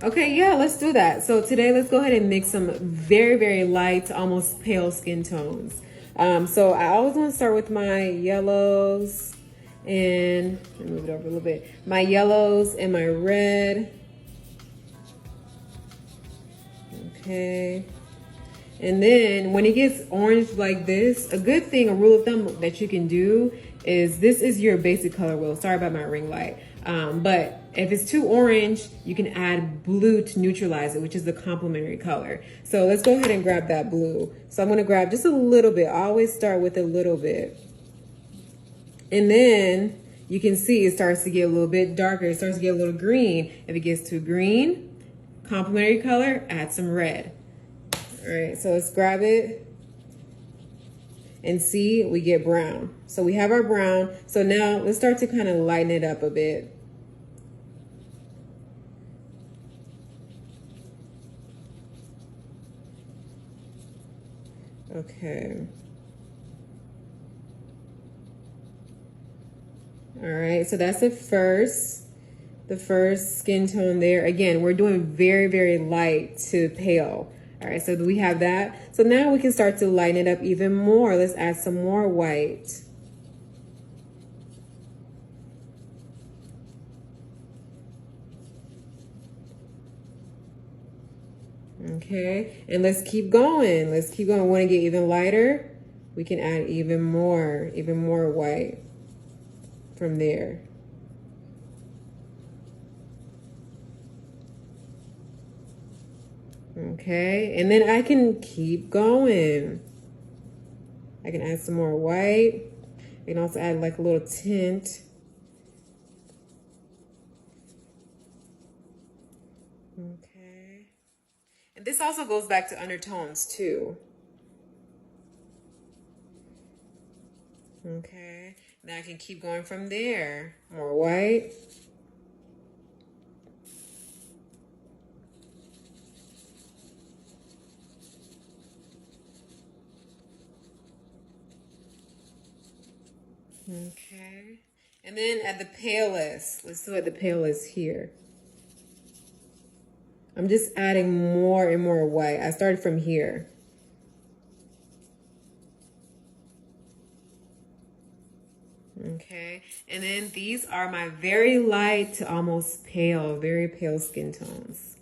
Okay, yeah, let's do that. So today, let's go ahead and mix some very, very light, almost pale skin tones. So I always want to start with my yellows and let me move it over a little bit. My yellows and my red. Okay. And then when it gets orange like this, a good thing, a rule of thumb that you can do is this is your basic color wheel. Sorry about my ring light. But if it's too orange, you can add blue to neutralize it, which is the complementary color. So let's go ahead and grab that blue. So I'm going to grab just a little bit. I always start with a little bit. And then you can see it starts to get a little bit darker. It starts to get a little green. If it gets too green, complementary color, add some red. All right, so let's grab it and see, we get brown. So we have our brown. So now let's start to kind of lighten it up a bit. Okay. All right, so that's the first skin tone there. Again, we're doing very, very light to pale. All right, so we have that. So now we can start to lighten it up even more. Let's add some more white. Okay, and let's keep going. Let's keep going. Want to get even lighter? We can add even more white from there. Okay, and then I can keep going. I can add some more white. I can also add like a little tint. Okay. And this also goes back to undertones too. Okay. Now I can keep going from there. More white. Okay. And then at the palest, let's do it at the palest here. I'm just adding more and more white. I started from here. Okay. And then these are my very light to almost pale, very pale skin tones.